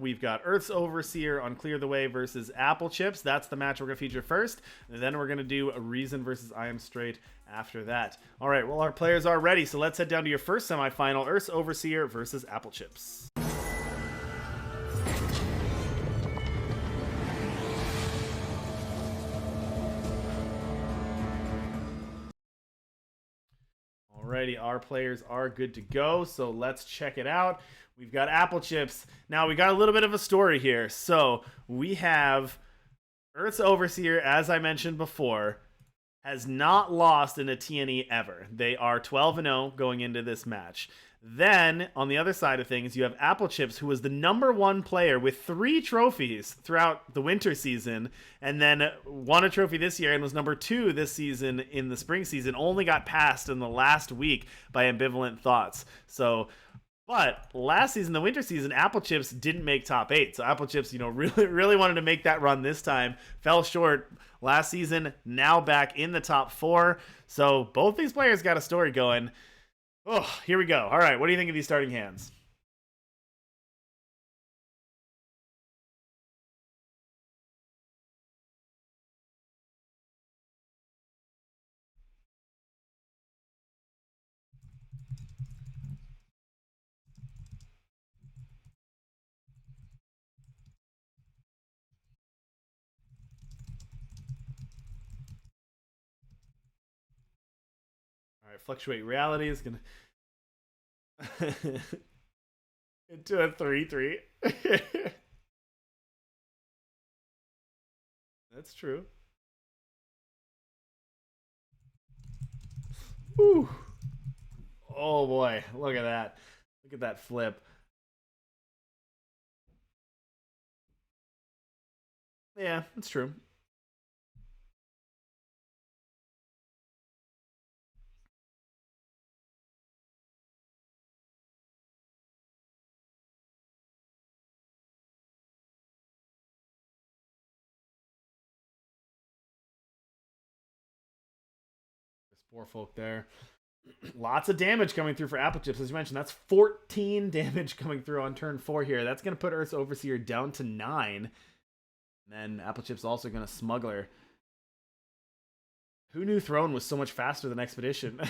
we've got Earth's Overseer on Clear the Way versus Applechips. That's the match we're going to feature first. And then we're going to do a Reason versus I Am Straight after that. All right, well, our players are ready, so let's head down to your first semifinal, Earth's Overseer versus Applechips. Alrighty, our players are good to go, so let's check it out. We've got Applechips. Now, we got a little bit of a story here. So, we have Earth's Overseer, as I mentioned before, has not lost in a TNE ever. They are 12-0 going into this match. Then, on the other side of things, you have Applechips, who was the #1 player with 3 trophies throughout the winter season, and then won a trophy this year and was #2 this season in the spring season, only got passed in the last week by Ambivalent Thoughts. So, but last season, the winter season, Applechips didn't make top 8. So Applechips, really wanted to make that run this time. Fell short last season, now back in the top 4. So both these players got a story going. Oh, here we go. All right, what do you think of these starting hands? All right, Fluctuate Reality is going to... into a 3-3. That's true. Whew. Oh boy, look at that. Look at that flip. Yeah, that's true. There's folk there. Lots of damage coming through for Applechips. As you mentioned, that's 14 damage coming through on turn 4 here. That's going to put Earth's Overseer down to 9. And then Applechips also going to Smuggler. Who knew Throne was so much faster than Expedition?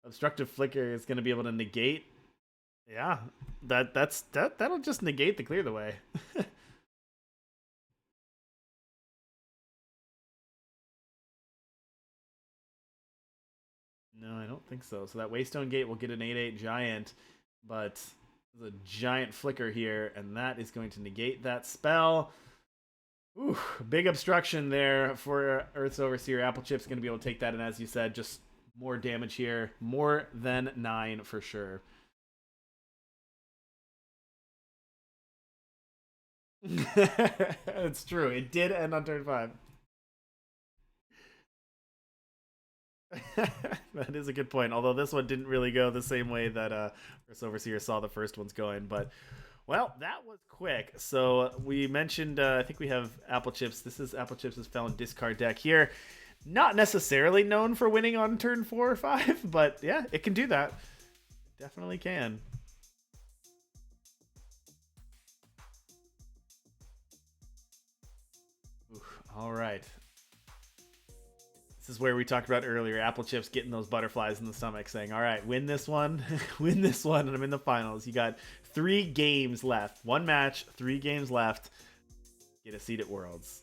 Obstructive Flicker is going to be able to negate. Yeah, that'll just negate the Clear the Way. No, I don't think so. So that Waystone Gate will get an 8/8 Giant, but there's a Giant Flicker here, and that is going to negate that spell. Ooh, big obstruction there for Earth's Overseer. Applechips going to be able to take that, and as you said, just more damage here. More than 9 for sure. It's true. It did end on turn 5. That is a good point. Although this one didn't really go the same way that Earth's Overseer saw the first ones going. But, well, that was quick. So we mentioned, I think we have Applechips. This is Applechips' Felon discard deck here. Not necessarily known for winning on turn 4 or 5, but yeah, it can do that. It definitely can. Ooh, all right. This is where we talked about earlier, Applechips getting those butterflies in the stomach, saying, all right, win this one, win this one, and I'm in the finals. You got 3 games left. 1 match, 3 games left. Get a seat at Worlds.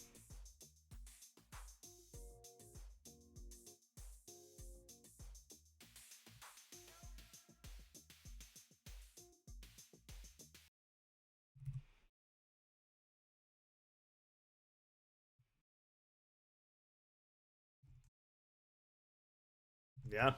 Yeah.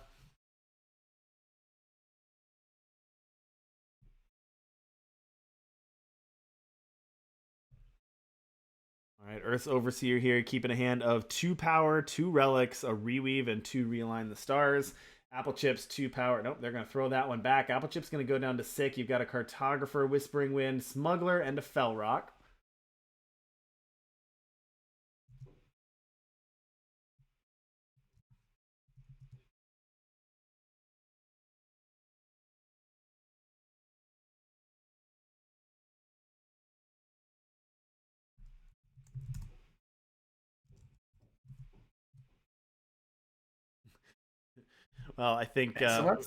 All right, Earth's Overseer here, keeping a hand of 2 power, 2 relics, a reweave, and 2 realign the stars. Applechips, 2 power. Nope, they're going to throw that one back. Applechips going to go down to 6. You've got a Cartographer, Whispering Wind, Smuggler, and a Fell Rock. Well, I think So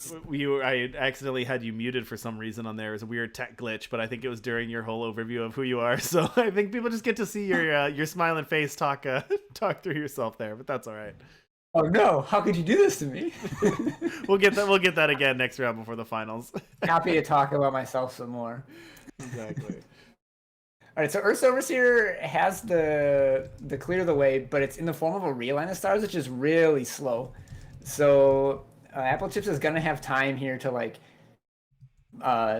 I accidentally had you muted for some reason on there. It was a weird tech glitch, but I think it was during your whole overview of who you are. So I think people just get to see your smiling face talk talk through yourself there, but that's all right. oh no, how could you do this to me? We'll get that again next round before the finals. Happy to talk about myself some more. Exactly. All right, so Earth's Overseer has the clear the way, but it's in the form of a realign of stars, which is really slow. So Applechips is gonna have time here to like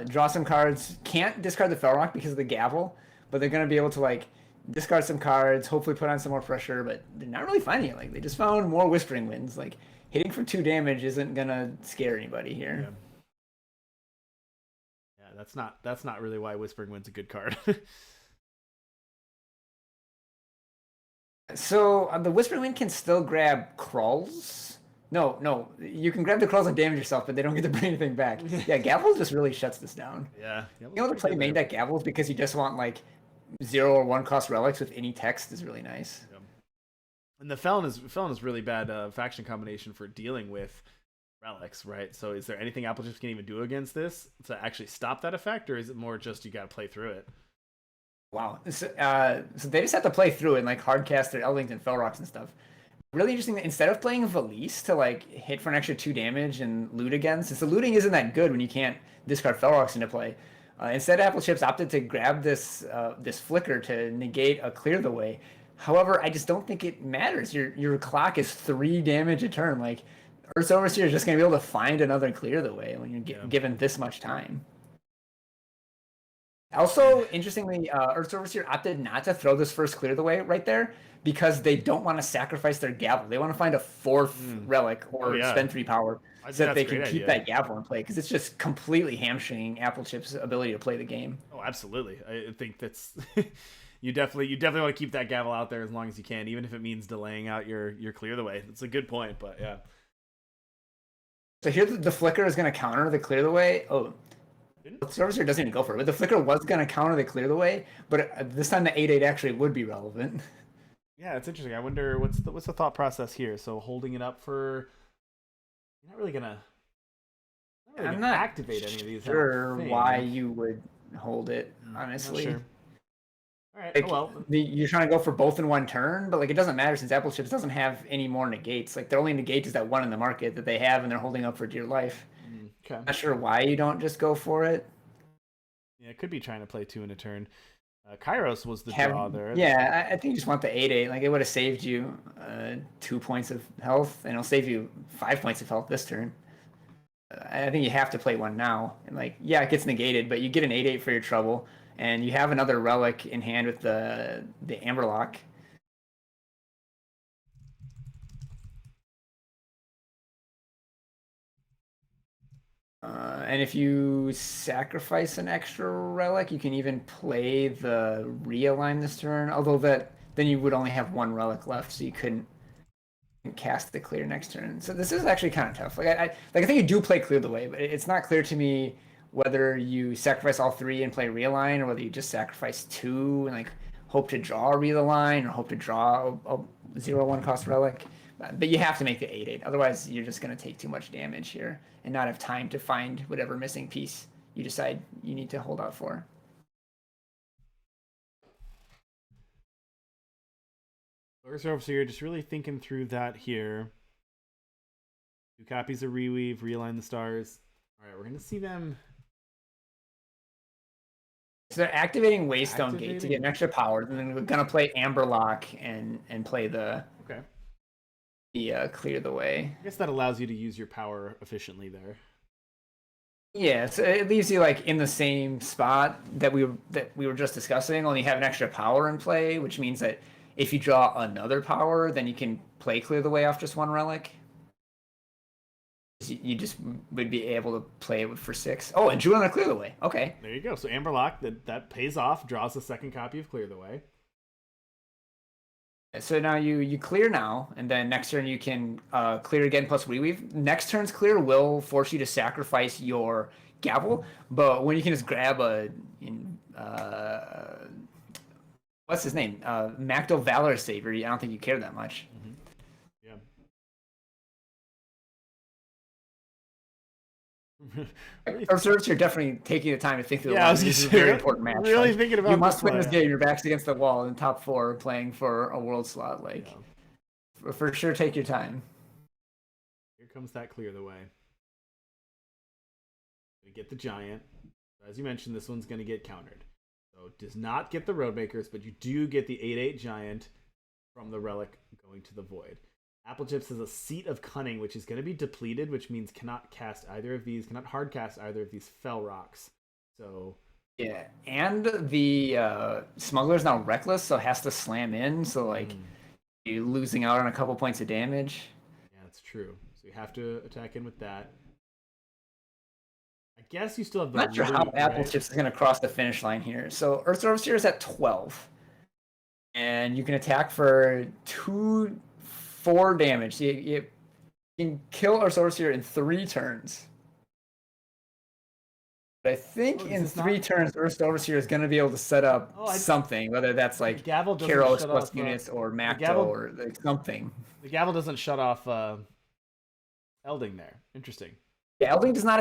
draw some cards. Can't discard the Fell Rock because of the gavel, but they're gonna be able to like discard some cards, hopefully put on some more pressure. But they're not really finding it. Like they just found more Whispering Winds. Like hitting for 2 damage isn't gonna scare anybody here. Yeah. Yeah, that's not really why Whispering Wind's a good card. So the Whispering Wind can still grab crawls. No, no, you can grab the crawls and damage yourself, but they don't get to bring anything back. Yeah, Gavels just really shuts this down. Yeah. You know, to play main deck Gavels because you just want like 0 or 1 cost relics with any text is really nice. Yeah. And the Felon is really bad faction combination for dealing with relics, right? So is there anything Applechips can even do against this to actually stop that effect, or is it more just you got to play through it? Wow. So they just have to play through it and like hardcast their Eldings and Fell Rocks and stuff. Really interesting that instead of playing Valise to like hit for an extra 2 damage and loot again, since the looting isn't that good when you can't discard Fell Rocks into play, instead Applechips opted to grab this Flicker to negate a Clear the Way. However, I just don't think it matters. Your clock is 3 damage a turn. Like Earth's Overseer is just going to be able to find another Clear the Way when you're given this much time. Also, interestingly, Earth's Overseer opted not to throw this first Clear the Way right there because they don't want to sacrifice their gavel. They want to find a 4th relic or spend 3 power so that they can keep that gavel in play because it's just completely hamstringing Applechips' ability to play the game. Oh, absolutely. I think that's you definitely want to keep that gavel out there as long as you can, even if it means delaying out your clear the way. It's a good point, but yeah. So here the Flicker is going to counter the Clear the Way. Oh. The Overseer doesn't even go for it, but the Flicker was going to counter the Clear the Way, but this time the 8/8 actually would be relevant. Yeah, it's interesting. I wonder what's the thought process here. So holding it up for, you're not really gonna, I'm not activate any of these. Sure, why you would hold it, honestly. Sure. All right. Like, you're trying to go for both in 1 turn, but like it doesn't matter since Applechips doesn't have any more negates. Like their only negate is that 1 in the market that they have, and they're holding up for dear life. Okay. Not sure why you don't just go for it. Yeah, it could be trying to play 2 in a turn. Kairos was the draw there. Yeah, I think you just want the 8/8. Like it would have saved you 2 points of health, and it'll save you 5 points of health this turn. I think you have to play 1 now. And like, yeah, it gets negated, but you get an 8/8 for your trouble, and you have another relic in hand with the Amberlock. And if you sacrifice an extra relic, you can even play the realign this turn. Although then you would only have 1 relic left, so you couldn't cast the clear next turn. So this is actually kind of tough. Like I think you do play Clear the Way, but it's not clear to me whether you sacrifice all 3 and play realign, or whether you just sacrifice 2 and like hope to draw a realign or hope to draw a 0/1 cost relic. But you have to make the 8/8. Otherwise, you're just going to take too much damage here and not have time to find whatever missing piece you decide you need to hold out for. So you're just really thinking through that here. 2 copies of Reweave, realign the stars. All right, we're going to see them. So they're activating Waystone Gate to get an extra power, and then we're going to play Amberlock and play the Clear the Way. I guess that allows you to use your power efficiently there. Yeah, so it leaves you like in the same spot that we were just discussing, only have an extra power in play, which means that if you draw another power, then you can play Clear the Way off just 1 relic. You just would be able to play it for 6. Oh, and drew another Clear the Way. Okay. There you go. So Amberlock, that pays off, draws a 2nd copy of Clear the Way. So now you clear now, and then next turn you can clear again plus Reweave. Next turn's clear will force you to sacrifice your Gavel, but when you can just grab what's his name? Macdo Valor Saver, I don't think you care that much. Mm-hmm. Yeah. Observers, you're definitely taking the time to think through the Yeah, I line. was This is a just very important match. really Like, thinking about you must this win one. this game. Your back's against the wall in top 4, playing for a world slot. Like, Yeah. for sure, take your time. Here comes that clear the way. Gonna get the giant. As you mentioned, this one's gonna get countered. So it does not get the Roadmakers, but you do get the 8/8 giant from the relic going to the void. Applechips has a Seat of Cunning, which is going to be depleted, which means cannot cast either of these, cannot hard cast either of these Fel Rocks. So yeah, and the Smuggler's now reckless, so has to slam in. So like, you're losing out on a couple points of damage. Yeah, that's true. So you have to attack in with that. I guess you still have the I'm not sure how loot, Applechips is going to cross the finish line here. So EarthsOverseer is at 12. And you can attack for 4 damage. You can kill EarthsOverseer in 3 turns. But I think in 3 turns, EarthsOverseer is going to be able to set up something, whether that's like Karos plus units or Macto or like something. The gavel doesn't shut off Elding there. Interesting. Yeah, Elding does not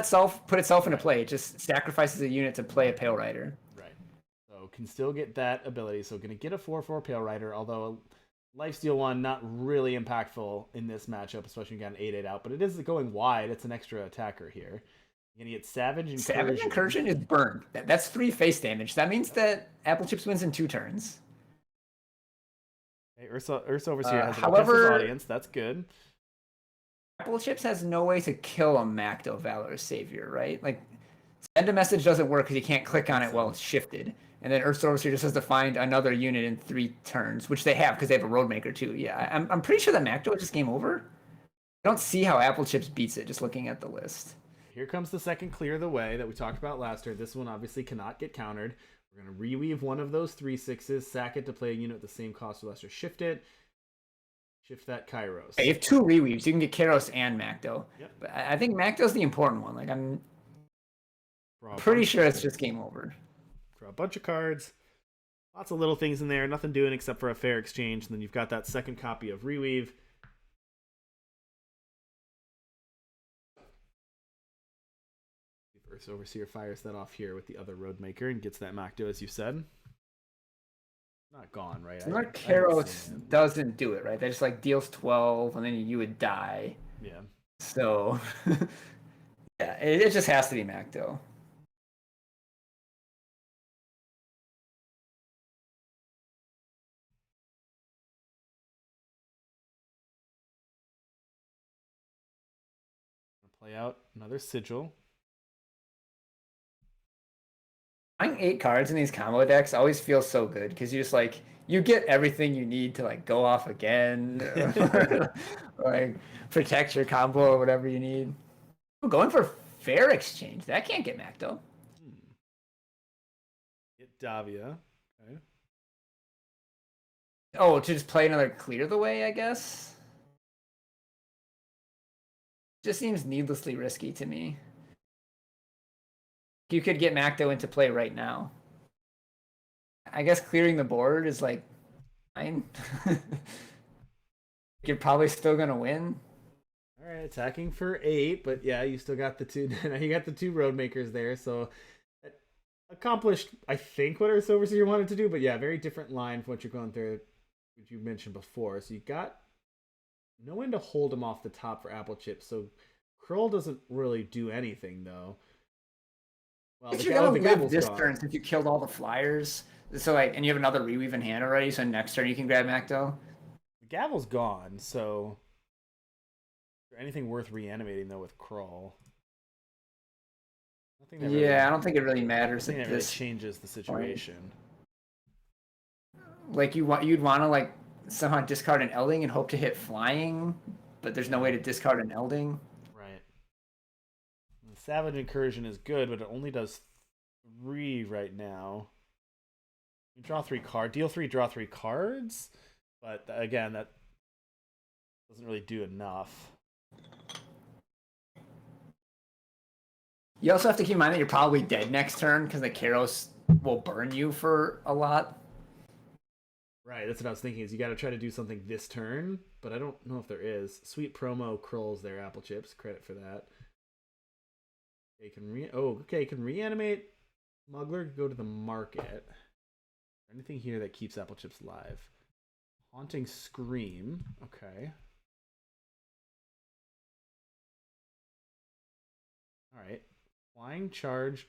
put itself into play. It just sacrifices a unit to play a Pale Rider. Right. So can still get that ability. So going to get a 4/4 Pale Rider, although Lifesteal 1 not really impactful in this matchup, especially when you got an 8/8 out. But it is going wide. It's an extra attacker here. You're going to get Savage Incursion. Savage Incursion is burned. That's 3 face damage. That means that Applechips wins in 2 turns. Hey, EarthsOverseer has however, an audience. That's good. Applechips has no way to kill a Macto Valorous Savior, right? Like, send a message doesn't work because you can't click on it while it's shifted. And then EarthsOverseer just has to find another unit in 3 turns, which they have because they have a Roadmaker too. Yeah, I'm pretty sure that Macto is just game over. I don't see how Applechips beats it just looking at the list. Here comes the second clear the way that we talked about last year. This one obviously cannot get countered. We're going to reweave one of those 3/6s, sack it to play a unit at the same cost or less, or shift it. Shift that Kairos. Okay, you have 2 reweaves. You can get Karos and Macto. Yep. But I think Macto's the important one. Like, I'm pretty sure it's just game over. Draw a bunch of cards. Lots of little things in there. Nothing doing except for a fair exchange. And then you've got that second copy of Reweave. EarthsOverseer fires that off here with the other Roadmaker and gets that Macto, as you said. Not gone, right? Karos doesn't do it, right? That just like deals 12 and then you would die. Yeah. So, yeah, it just has to be Macto. Play out another Sigil. Buying 8 cards in these combo decks always feels so good because you just like you get everything you need to like go off again, or like protect your combo or whatever you need. I'm going for fair exchange. That can't get Macto. Get Davia. Okay. Oh, to just play another clear the way, I guess. Just seems needlessly risky to me. You could get Macto into play right now. I guess clearing the board is like fine. You're probably still gonna win. All right, attacking for 8, but yeah, you still got the 2. You got the 2 Roadmakers there, so accomplished, I think, what EarthsOverseer wanted to do. But yeah, very different line from what you're going through, which you mentioned before. So you got no one to hold him off the top for Applechips. So Kroll doesn't really do anything though. Well, you're gonna live this turn since you killed all the flyers. So like, and you have another reweave in hand already. So next turn you can grab Macto. The gavel's gone. So is there anything worth reanimating though with Kroll? Yeah, I don't think it really matters. It really changes the situation. Like you'd want to like somehow discard an Elding and hope to hit flying, but there's no way to discard an Elding. Right. The Savage Incursion is good, but it only does 3 right now. You draw 3 cards, deal 3, draw 3 cards, but again, that doesn't really do enough. You also have to keep in mind that you're probably dead next turn because the Karos will burn you for a lot. Right, that's what I was thinking, is you got to try to do something this turn, but I don't know if there is. Sweet promo Krolls there, Applechips. Credit for that. Okay, can reanimate Smuggler, go to the market. Anything here that keeps Applechips alive? Haunting Scream. Okay. All right. Flying Charge.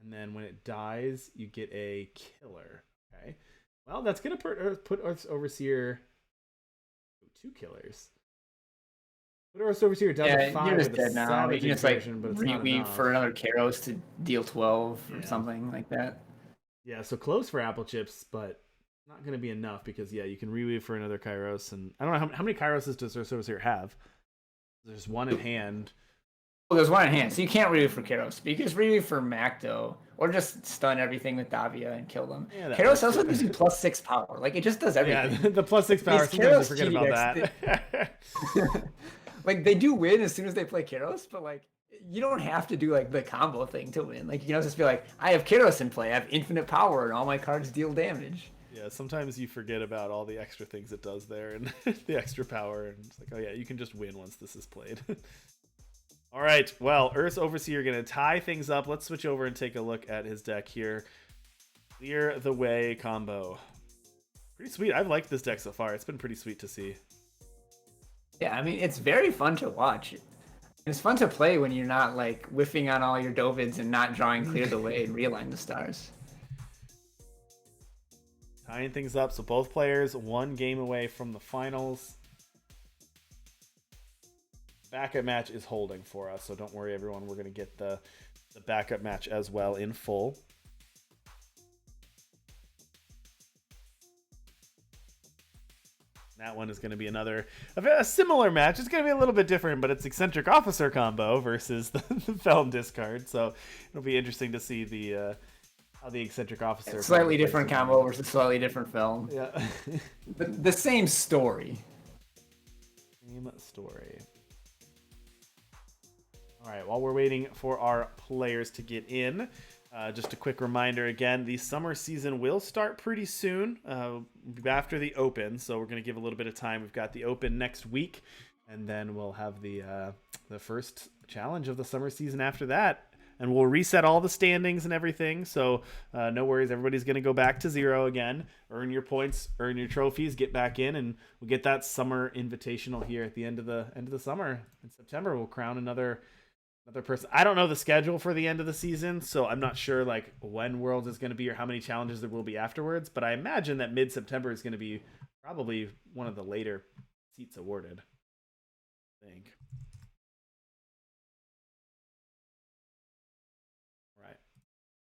And then when it dies, you get a killer. Okay. Well, that's going to put Earth's Overseer... 2 killers. Put Earth's Overseer down to 5 you're just with dead a now. You Savage can just like Incursion, but it's not reweave enough. for another Kairos to deal 12 or Yeah. something like that. Yeah, so close for Applechips, but not going to be enough because, yeah, you can reweave for another Kairos. And I don't know, how many Kairoses does Earth's Overseer have? There's one in hand. Well, there's one in hand, so you can't reweave for Kairos. But you can just reweave for Macdo, or just stun everything with Davia and kill them. Yeah, Kairos also gives you +6 power. Like, it just does everything. Yeah, the +6 power, sometimes I forget about that. Like, they do win as soon as they play Kairos, but, like, you don't have to do, like, the combo thing to win. Like, you can also just be like, I have Kairos in play, I have infinite power, and all my cards deal damage. Yeah, sometimes you forget about all the extra things it does there and the extra power. And it's like, oh, yeah, you can just win once this is played. All right, well, Earth's Overseer going to tie things up. Let's switch over and take a look at his deck here. Clear the Way combo. Pretty sweet. I've liked this deck so far. It's been pretty sweet to see. Yeah, I mean, it's very fun to watch. It's fun to play when you're not, like, whiffing on all your Dovids and not drawing Clear the Way and realign the stars. Tying things up, so both players 1 game away from the finals. Backup match is holding for us, so don't worry, everyone. We're going to get the backup match as well in full. That one is going to be a similar match. It's going to be a little bit different, but it's Eccentric Officer combo versus the Felm discard. So it'll be interesting to see how the Eccentric Officer... Slightly different combo versus slightly different film. Yeah. the same story. Same story. All right, while we're waiting for our players to get in, just a quick reminder again, the summer season will start pretty soon after the Open, so we're going to give a little bit of time. We've got the Open next week, and then we'll have the first challenge of the summer season after that. And we'll reset all the standings and everything, so no worries. Everybody's going to go back to 0 again. Earn your points, earn your trophies, get back in, and we'll get that summer invitational here at the end of the summer. In September, we'll crown another person. I don't know the schedule for the end of the season, so I'm not sure like when Worlds is going to be or how many challenges there will be afterwards, but I imagine that mid-September is going to be probably one of the later seats awarded, I think. All right.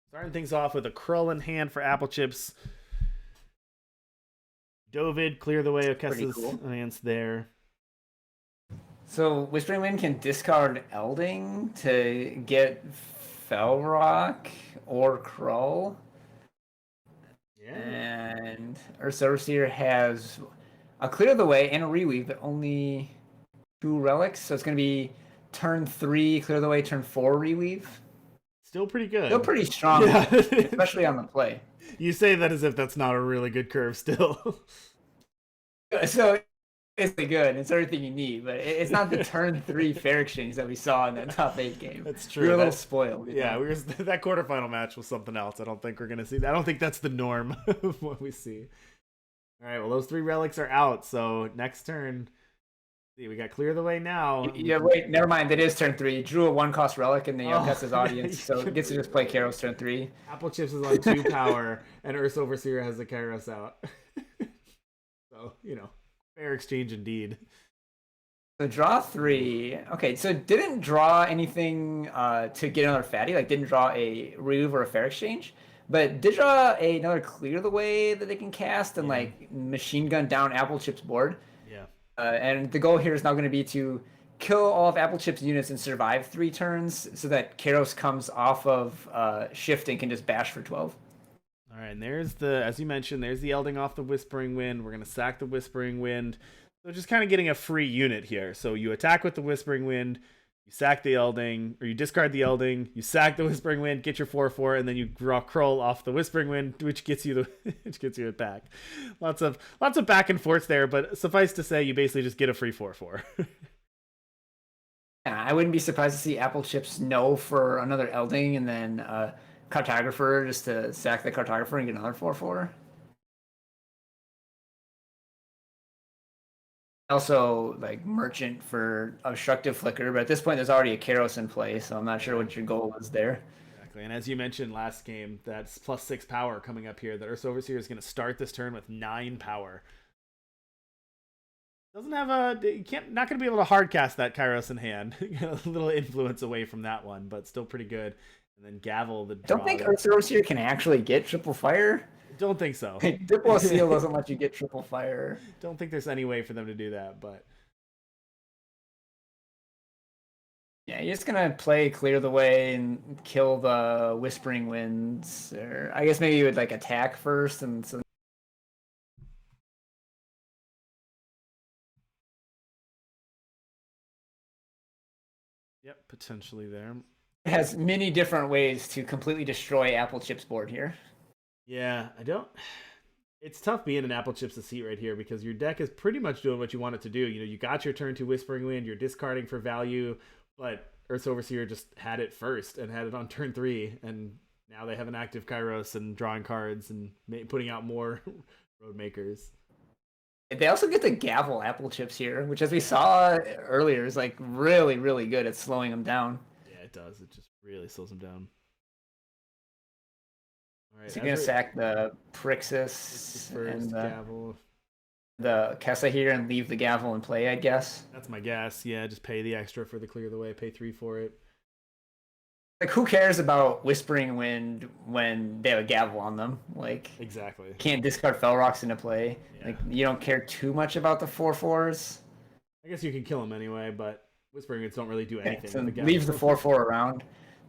Starting things off with a Krull in hand for Applechips. Dovid, clear the way. Okessa's Alliance there. So Whispering Wind can discard Elding to get Felrock or Krull. Yeah. And Earth's Overseer has a Clear the Way and a Reweave, but only 2 relics. So it's going to be turn 3 Clear the Way, turn 4 Reweave. Still pretty good. Still pretty strong, yeah. Especially on the play. You say that as if that's not a really good curve still. So it's really good. It's everything you need, but it's not the turn 3 fair exchange that we saw in that top 8 game. That's true. We were a little spoiled. Yeah, that quarterfinal match was something else. I don't think we're gonna see that. I don't think that's the norm of what we see. All right, well those 3 relics are out. So next turn, see, we got Clear the Way now. Yeah, wait, never mind. It is turn 3. Drew a 1-cost relic in the Okessa's audience, so it gets to just play Kairos turn 3. Applechips is on 2 power, and Earth's Overseer has the Kairos out. So fair exchange indeed. So draw 3. Okay, so didn't draw anything to get another fatty. Like didn't draw a remove or a fair exchange, but did draw another Clear the Way that they can cast and like machine gun down Applechips board. Yeah. And the goal here is now going to be to kill all of Applechips units and survive 3 turns, so that Kairos comes off of shift and can just bash for 12. All right, and there's as you mentioned, there's the Elding off the Whispering Wind. We're going to sack the Whispering Wind. So just kind of getting a free unit here. So you attack with the Whispering Wind, you sack the Elding, or you discard the Elding, you sack the Whispering Wind, get your 4/4, and then you draw Krull off the Whispering Wind, which gets you it back. Lots of back and forth there, but suffice to say, you basically just get a free 4/4. Yeah, I wouldn't be surprised to see Applechips no for another Elding and then Cartographer just to sack the Cartographer and get another 4/4. Also, like Merchant for Obstructive Flicker, but at this point there's already a Kairos in play, so I'm not sure what your goal was there. Exactly. And as you mentioned last game, that's +6 power coming up here. The EarthsOverseer is going to start this turn with 9 power. Doesn't have not going to be able to hard cast that Kairos in hand. A little influence away from that one, but still pretty good. And then Gavel the draw. Don't think EarthsOverseer can actually get triple fire. Don't think so. Diplo Seal doesn't let you get triple fire. Don't think there's any way for them to do that, but yeah, you're just gonna play Clear the Way and kill the Whispering Winds, or I guess maybe you would like attack first, and so. Yep, potentially there. It has many different ways to completely destroy Applechips board here. Yeah, it's tough being an Applechips seat right here because your deck is pretty much doing what you want it to do. You know, you got your turn 2 Whispering Wind, you're discarding for value, but EarthsOverseer just had it first and had it on turn 3, and now they have an active Kairos and drawing cards and putting out more road makers. They also get the Gavel Applechips here, which, as we saw earlier, is like really, really good at slowing them down. Yeah, it does. It just really slows them down. All right, so you're gonna sack the Prixis and the Kessa here and leave the Gavel in play, I guess. That's my guess. Yeah, just pay the extra for the Clear the Way. Pay 3 for it. Like, who cares about Whispering Wind when they have a Gavel on them? Like, exactly. Can't discard Fell Rocks into play. Yeah. Like, you don't care too much about the 4/4s. I guess you can kill them anyway, but Whispering Winds don't really do anything. So leaves the 4/4 around.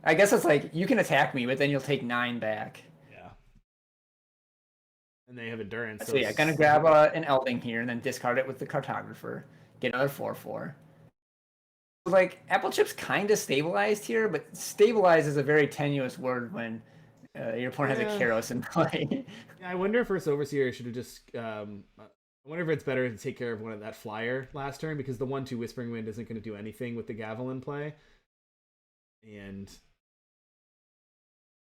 I guess it's like, you can attack me, but then you'll take 9 back. Yeah. And they have endurance. So yeah, gonna grab an Elding here and then discard it with the Cartographer. Get another 4/4. Like, Applechips kind of stabilized here, but stabilize is a very tenuous word when your opponent has a Kairos in play. Yeah, I wonder if EarthsOverseer should have just. I wonder if it's better to take care of one of that flyer last turn, because the 1/2 Whispering Wind isn't going to do anything with the Gavel in play. And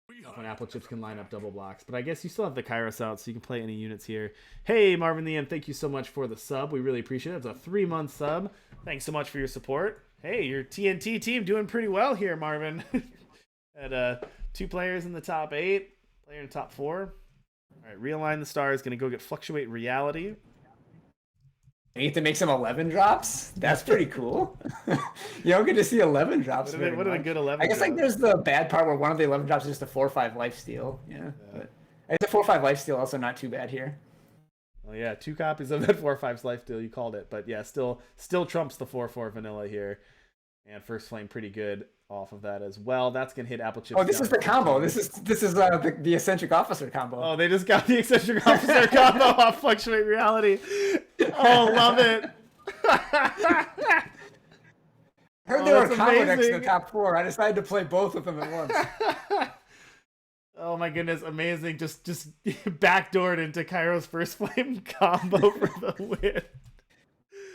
when Applechips can line up double blocks. But I guess you still have the Kairos out, so you can play any units here. Hey, Marvin the M, thank you so much for the sub. We really appreciate it. It's a 3-month sub. Thanks so much for your support. Hey, your TNT team doing pretty well here, Marvin. Had 2 players in the top 8, player in the top 4. All right, realign the stars. Going to go get Fluctuate Reality. You get to make some 11 drops? That's pretty cool. You don't get to see 11 drops. What a good 11 I guess drops. like there's the bad part where one of the 11 drops is just a 4/5 lifesteal. Yeah. But it's a 4/5 lifesteal, also not too bad here. Well, yeah, 2 copies of that 4/5 lifesteal. You called it, but yeah, still trumps the 4/4 vanilla here. And First Flame pretty good off of that as well. That's gonna hit Applechips. Oh, this is the combo. This is the Eccentric Officer combo. Oh, they just got the Eccentric Officer combo off Fluctuate Reality. Oh, love it. Heard there were combo decks in the top 4. I decided to play both of them at once. Oh my goodness, amazing. Just backdoored into Kairos First Flame combo for the win.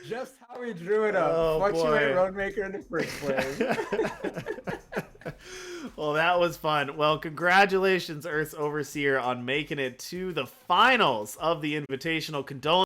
Just how we drew it up. Fluctuate Roadmaker into First Flame. Well, that was fun. Well, congratulations, EarthsOverseer, on making it to the finals of the Invitational. Condolences